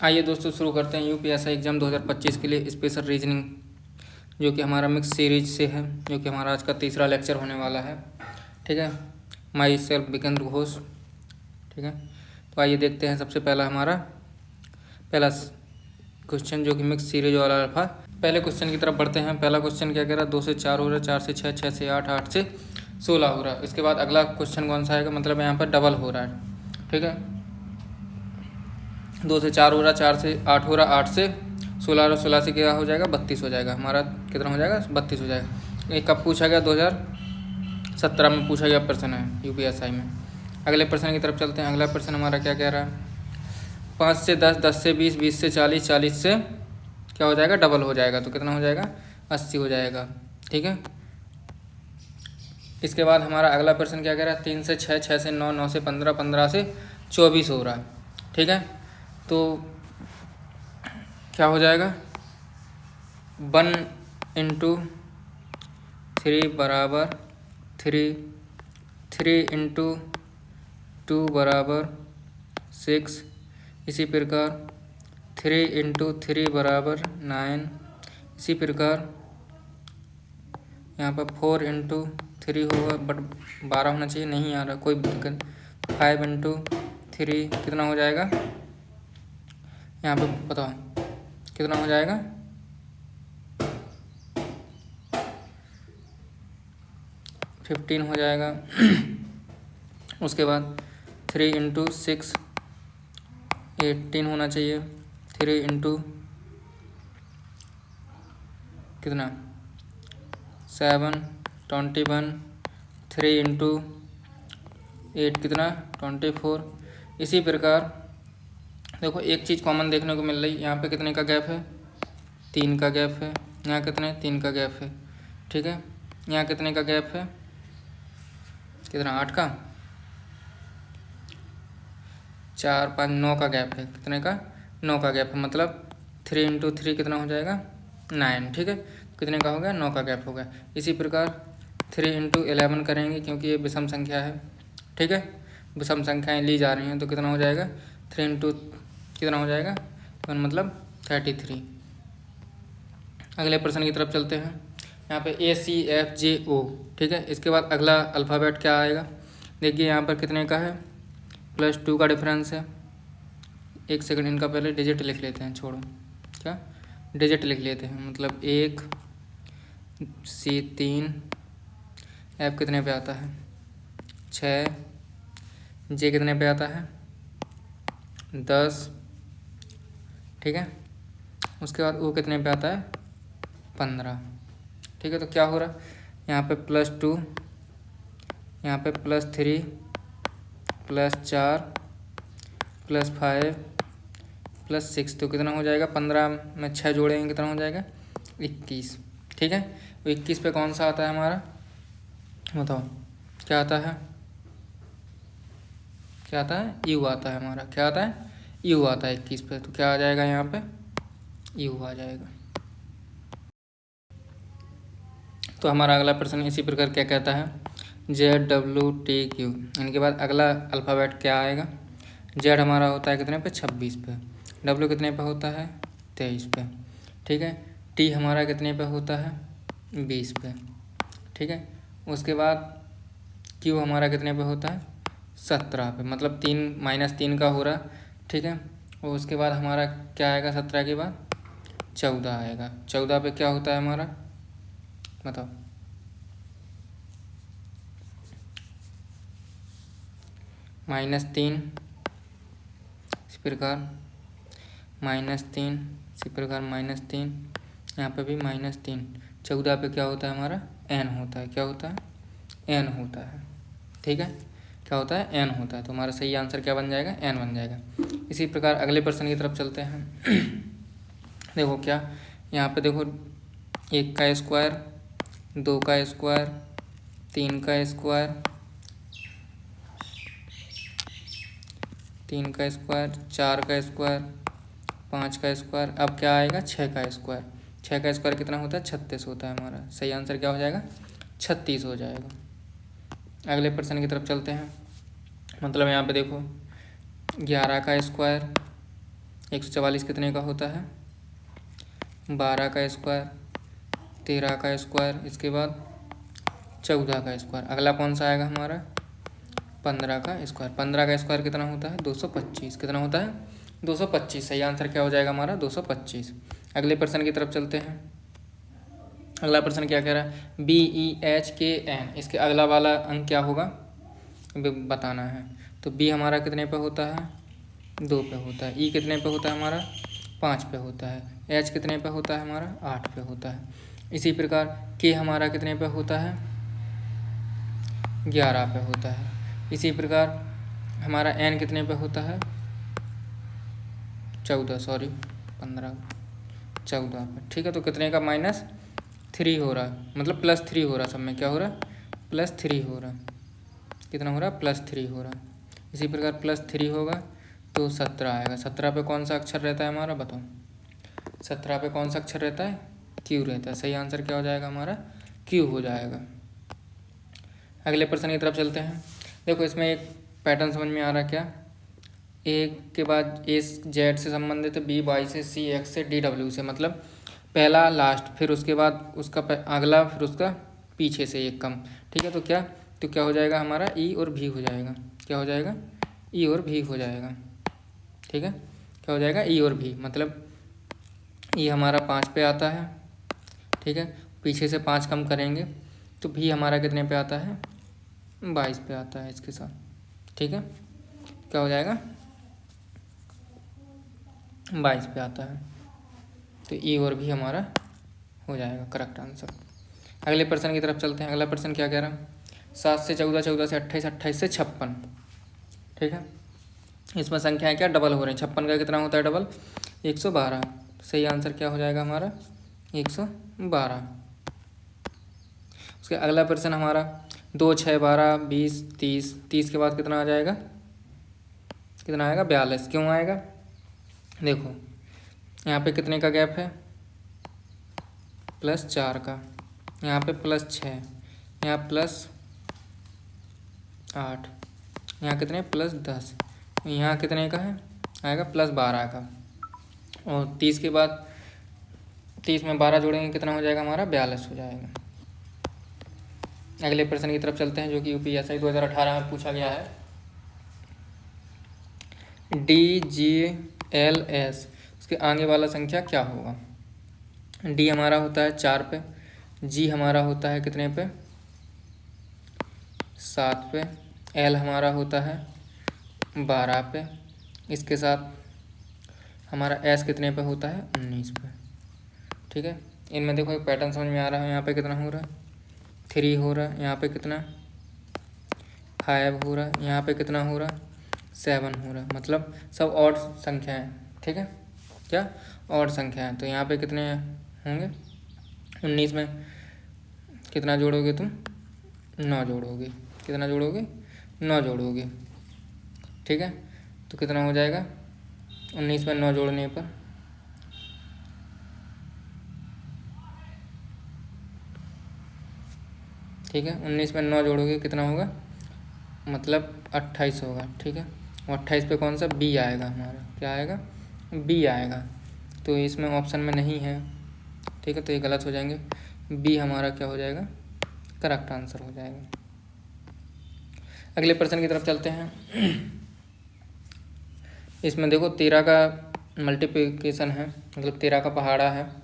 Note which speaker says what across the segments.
Speaker 1: आइए दोस्तों शुरू करते हैं यूपीएससी एग्ज़ाम 2025 के लिए स्पेशल रीजनिंग, जो कि हमारा मिक्स सीरीज से है, जो कि हमारा आज का तीसरा लेक्चर होने वाला है। ठीक है, माई सेल्फ विकेंद्र घोष। ठीक है, तो आइए देखते हैं। सबसे पहला हमारा पहला क्वेश्चन जो कि मिक्स सीरीज वाला अल्फा। पहले क्वेश्चन की तरफ बढ़ते हैं। पहला क्वेश्चन क्या कह रहा है, 2 से 4 हो रहा है, 4 से 6, 6 से 8, 8 से 16 हो रहा है। इसके बाद अगला क्वेश्चन कौन सा आएगा, मतलब यहाँ पर डबल हो रहा है। ठीक है, 2 से 4 हो रहा, 4 से 8 हो रहा, 8 से 16 हो रहा, 16 से क्या हो जाएगा, 32 हो जाएगा। हमारा कितना हो जाएगा, 32 हो जाएगा। ये कब पूछा गया, 2017 में पूछा गया प्रश्न है यूपीएससी में। अगले प्रश्न की तरफ चलते हैं। अगला प्रश्न हमारा क्या कह रहा है, 5 से 10, 10 से 20, 20 से 40, 40 से क्या हो जाएगा, डबल हो जाएगा। तो कितना हो जाएगा, 80 हो जाएगा। ठीक है, इसके बाद हमारा अगला प्रश्न क्या कह रहा है, 3 से 6, 6 से 9, 9 से 15, 15 से 24 हो रहा है। ठीक है, तो क्या हो जाएगा, 1 इंटू 3 बराबर 3, 3 इंटू 2 बराबर 6, इसी प्रकार 3 इंटू 3 बराबर 9, इसी प्रकार यहाँ पर 4 इंटू 3 होगा, बट 12 होना चाहिए, नहीं आ रहा, कोई दिक्कत। 5 इंटू 3 कितना हो जाएगा, यहाँ पे बताओ कितना हो जाएगा, 15 हो जाएगा। उसके बाद 3 इंटू 6 18 होना चाहिए। 3 इंटू कितना 7 21, 3 इंटू 8 कितना 24। इसी प्रकार देखो एक चीज़ कॉमन देखने को मिल रही, यहाँ पे कितने का गैप है, 3 का गैप है। यहाँ कितने, 3 का गैप है। ठीक है, यहाँ कितने का गैप है, कितना 8 का, 4 5 9 का गैप है। कितने का, 9 का गैप है, मतलब 3 इंटू 3 कितना हो जाएगा, 9। ठीक है, कितने का हो गया, 9 का गैप हो गया। इसी प्रकार 3 इंटू 11 करेंगे, क्योंकि ये विषम संख्या है। ठीक है, विषम संख्याएं ली जा रही हैं, तो कितना हो जाएगा, 3 इंटू कितना हो जाएगा, तो मतलब 33। अगले प्रश्न की तरफ चलते हैं। यहाँ पे ACFJO। ठीक है, इसके बाद अगला अल्फ़ाबेट क्या आएगा, देखिए यहाँ पर कितने का है, +2 का डिफरेंस है। एक सेकंड, इनका पहले डिजिट लिख लेते हैं, छोड़ो क्या, डिजिट लिख लेते हैं। मतलब 1 C 3, F कितने पे आता है, 6, J कितने पे आता है, 10। ठीक है, उसके बाद O कितने पे आता है, 15। ठीक है, तो क्या हो रहा है, यहाँ पे +2, यहाँ पे +3, +4, +5, +6, तो कितना हो जाएगा, 15 में 6 जोड़ेंगे कितना हो जाएगा, 21। ठीक है, तो 21 पे कौन सा आता है हमारा, बताओ क्या आता है, क्या आता है, U आता है हमारा। क्या आता है, U आता है 21 पे। तो क्या आ जाएगा, यहाँ पे U आ जाएगा। तो हमारा अगला प्रश्न इसी प्रकार क्या कहता है, ZWTQ। इनके बाद अगला अल्फ़ाबेट क्या आएगा, Z हमारा होता है कितने पे, 26 पे। W कितने पे होता है, 23 पे। ठीक है, T हमारा कितने पे होता है, 20 पे। ठीक है, उसके बाद Q हमारा कितने पे होता है, 17 पे, मतलब 3 का हो रहा। ठीक है, और उसके बाद हमारा क्या आएगा, 17 के बाद 14 आएगा। 14 पे क्या होता है हमारा, बताओ -3, इस प्रकार -3, इसी प्रकार -3, यहाँ पे भी -3। 14 पे क्या होता है हमारा, n होता है। क्या होता है, n होता है। ठीक है, क्या होता है, n होता है। तो हमारा सही आंसर क्या बन जाएगा, n बन जाएगा। इसी प्रकार अगले प्रश्न की तरफ चलते हैं। देखो क्या, यहाँ पे देखो 1 का स्क्वायर, 2 का स्क्वायर, 3 का स्क्वायर, 3 का स्क्वायर, 4 का स्क्वायर, 5 का स्क्वायर। अब क्या आएगा, 6 का स्क्वायर। 6 का स्क्वायर कितना होता है, 36 होता है हमारा। सही आंसर क्या हो जाएगा, 36 हो जाएगा। अगले प्रश्न की तरफ चलते हैं। मतलब यहाँ पे देखो 11 का स्क्वायर, 144 कितने का होता है? 12 का स्क्वायर, 13 का स्क्वायर, इसके बाद 14 का स्क्वायर। अगला कौन सा आएगा हमारा? 15 का स्क्वायर। 15 का स्क्वायर कितना होता है? 225। कितना होता है? 225। सही आंसर क्या हो जाएगा हमारा? 225। अगले प्रश्न की तरफ चलते हैं। अगला प्रश्न क्या कह रहा है? BEHKN, इसके अगला वाला अंक क्या होगा बताना है। तो B हमारा कितने पे होता है? 2 पे होता है। E कितने पे होता है हमारा? 5 पे होता है। H कितने पे होता है हमारा? 8 पे होता है। इसी प्रकार K हमारा कितने पे होता है? 11 पे होता है। इसी प्रकार हमारा N कितने पे होता है? 15 14 पे। ठीक है, तो कितने का? -3 हो रहा है, मतलब +3 हो रहा है। सब में क्या हो रहा है? +3 हो रहा है। कितना हो रहा है? +3 हो रहा है। इसी प्रकार +3 होगा तो 17 आएगा। 17 पे कौन सा अक्षर रहता है हमारा? बताओ। 17 पे कौन सा अक्षर रहता है? Q रहता है। सही आंसर क्या हो जाएगा हमारा? Q हो जाएगा। अगले प्रश्न की तरफ चलते हैं। देखो इसमें एक पैटर्न समझ में आ रहा है क्या? A के बाद A Z से संबंधित है, B Y से, C X से, D W से, मतलब पहला लास्ट, फिर उसके बाद उसका अगला, फिर उसका पीछे से एक कम। ठीक है, तो क्या हो जाएगा हमारा? E और V हो जाएगा। क्या हो जाएगा? E और V हो जाएगा। ठीक है, क्या हो जाएगा? E और V, मतलब E हमारा 5 पे आता है। ठीक है, पीछे से 5 कम करेंगे तो V हमारा कितने पे आता है? 22 पे आता है इसके साथ। ठीक है, क्या हो जाएगा? 22 पे आता है। तो E और V हमारा हो जाएगा करेक्ट आंसर। अगले प्रश्न की तरफ चलते हैं। अगला प्रश्न क्या कह रहा है? 7 से 14, 14 से 28, 28 से 56। ठीक है, इसमें संख्याएं क्या डबल हो रही हैं? 56 का कितना होता है डबल? 112। सही आंसर क्या हो जाएगा हमारा? 112। उसके अगला प्रश्न हमारा 2, 6, 12, 20, 30। 30 के बाद कितना आ जाएगा? कितना आएगा? 42। क्यों आएगा? देखो यहाँ पे कितने का गैप है? +4 का। यहाँ पे +6, यहाँ +8, यहाँ कितने? +10। यहाँ कितने का है? आएगा +12 का। और 30 के बाद 30 में 12 जोड़ेंगे, कितना हो जाएगा हमारा? 42 हो जाएगा। अगले प्रश्न की तरफ चलते हैं, जो कि UPSI 2018 में पूछा गया है। DGLS, उसके आगे वाला संख्या क्या होगा? D हमारा होता है 4 पे, G हमारा होता है कितने पे? 7 पे, L हमारा होता है 12 पे, इसके साथ हमारा S कितने पे होता है? 19 पे। ठीक है, इनमें देखो एक पैटर्न समझ में आ रहा है। यहाँ पे कितना हो रहा है? 3 हो रहा है। यहाँ पे कितना? 5 हो रहा है। यहाँ पे कितना हो रहा है? 7 हो रहा है। मतलब सब ऑड संख्या है। ठीक है, क्या? ऑड संख्या है। तो यहाँ पे कितने होंगे? 19 में कितना जोड़ोगे तुम? 9 जोड़ोगे। कितना जोड़ोगे? 9 जोड़ोगे। ठीक है, तो कितना हो जाएगा 19 में 9 जोड़ने पर? ठीक है, 19 में 9 जोड़ोगे कितना होगा? मतलब 28 होगा। ठीक है, और 28 पे कौन सा? B आएगा हमारा। क्या आएगा? B आएगा। तो इसमें ऑप्शन में नहीं है। ठीक है, तो ये गलत हो जाएंगे। B हमारा क्या हो जाएगा? करेक्ट आंसर हो जाएगा। अगले प्रश्न की तरफ चलते हैं। इसमें देखो 13 का मल्टीप्लिकेशन है, मतलब 13 का पहाड़ा है।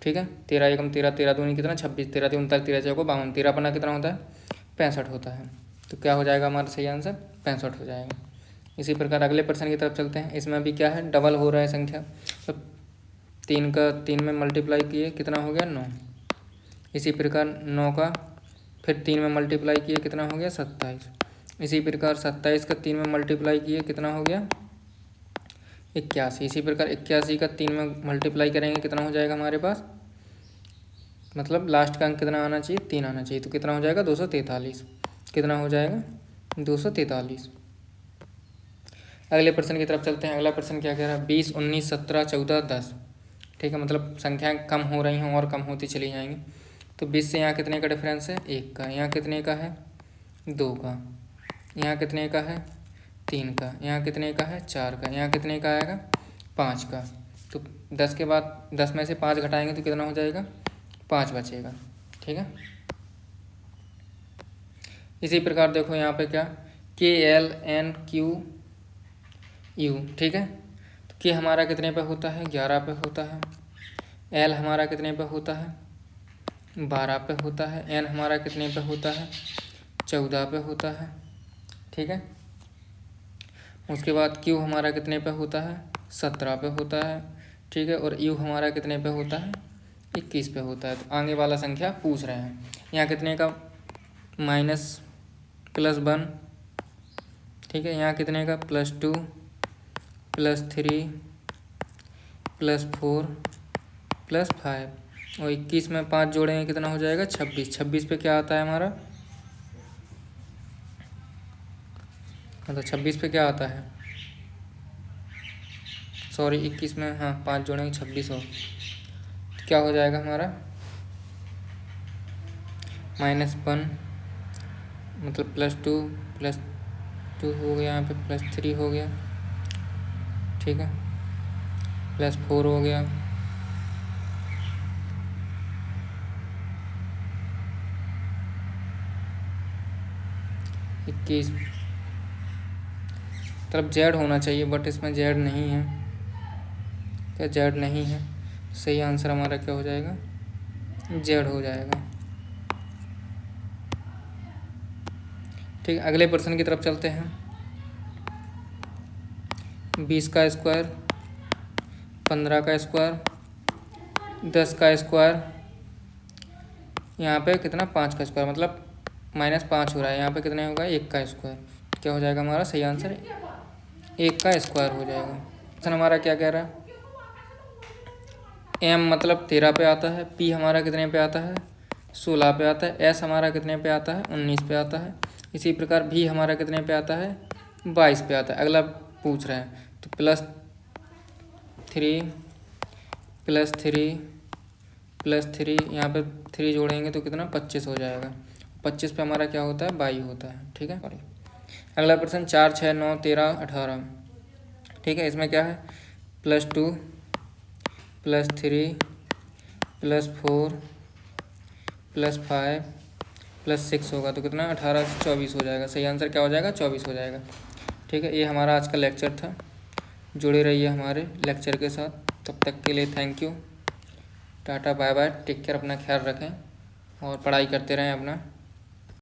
Speaker 1: ठीक है, 13 एकम 13, 13 दूनी कितना? 26, 13 3 39, 13 चौको 52, 13 पन्ना कितना होता है? 65 होता है। तो क्या हो जाएगा हमारा सही आंसर? 65 हो जाएगा। इसी प्रकार अगले प्रश्न की तरफ चलते हैं। इसमें भी क्या है? डबल हो रहा है संख्या। तो 3 का 3 में मल्टीप्लाई किए, कितना हो गया? 9। इसी प्रकार 9 का फिर 3 में मल्टीप्लाई किए, कितना हो गया? 27। इसी प्रकार 27 का 3 में मल्टीप्लाई किए, कितना हो गया? 81। इसी प्रकार 81 का 3 में मल्टीप्लाई करेंगे, कितना हो जाएगा हमारे पास? मतलब लास्ट का अंक कितना आना चाहिए? 3 आना चाहिए। तो कितना हो जाएगा? 243। कितना हो जाएगा? 243। अगले प्रश्न की तरफ चलते हैं। अगला प्रश्न क्या कह रहा है? 20, 19, 17, 14, 10। ठीक है, मतलब संख्याएं कम हो रही हैं और कम होती चली जाएंगी। तो 20 से यहाँ कितने का डिफरेंस है? 1 का। यहाँ कितने का है? 2 का। यहाँ कितने का है? 3 का। यहाँ कितने का है? 4 का। यहाँ कितने का आएगा? 5 का। तो 10 के बाद 10 में से 5 घटाएंगे तो कितना हो जाएगा, 5 बचेगा। ठीक है, इसी प्रकार देखो यहाँ पे क्या, KLNQU। ठीक है, तो K हमारा कितने पे होता है, 11 पे होता है। L हमारा कितने पे होता है, 12 पे होता है। N हमारा कितने पे होता है, 14 पे होता है। ठीक है, उसके बाद Q हमारा कितने पे होता है, 17 पे होता है। ठीक है, और U हमारा कितने पे होता है, 21 पे होता है। तो आगे वाला संख्या पूछ रहे हैं, यहाँ कितने का, -+1। ठीक है, यहाँ कितने का, +2 +3 +4 +5, और 21 में 5 जोड़ेंगे कितना हो जाएगा, 26। 26 पे क्या आता है हमारा, मतलब 26 पे क्या आता है, सॉरी 21 में, हाँ 5 जोड़ेंगे 26 हो, तो क्या हो जाएगा हमारा, -1, मतलब +2 हो गया, यहाँ पे +3 हो गया। ठीक है, +4 हो गया, इक्कीस, मतलब Z होना चाहिए बट इसमें Z नहीं है। क्या Z नहीं है, सही आंसर हमारा क्या हो जाएगा, Z हो जाएगा। ठीक है, अगले प्रश्न की तरफ चलते हैं। 20 का स्क्वायर, 15 का स्क्वायर, 10 का स्क्वायर, यहाँ पे कितना, 5 का स्क्वायर, मतलब -5 हो रहा है। यहाँ पे कितने होगा, 1 का स्क्वायर। क्या हो जाएगा हमारा सही आंसर, 1 का स्क्वायर हो जाएगा। क्वेश्चन हमारा क्या कह रहा है, M मतलब 13 पे आता है, P हमारा कितने पे आता है, 16 पे आता है, S हमारा कितने पे आता है, 19 पे आता है। इसी प्रकार V हमारा कितने पे आता है, 22 पे आता है। अगला पूछ रहे हैं, तो +3 यहाँ पे 3 जोड़ेंगे तो कितना, 25 हो जाएगा। 25 पे हमारा क्या होता है, 22 होता है। ठीक है, अगला प्रश्न 4, 6, 9, 13, 18। ठीक है, इसमें क्या है, +2 +3 +4 +5 +6 होगा, तो कितना, 18 से 24 हो जाएगा। सही आंसर क्या हो जाएगा, 24 हो जाएगा। ठीक है, ये हमारा आज का लेक्चर था। जुड़े रहिए हमारे लेक्चर के साथ। तब तक के लिए thank you, ta-ta bye bye, take care, अपना ख्याल रखें और पढ़ाई करते रहें अपना।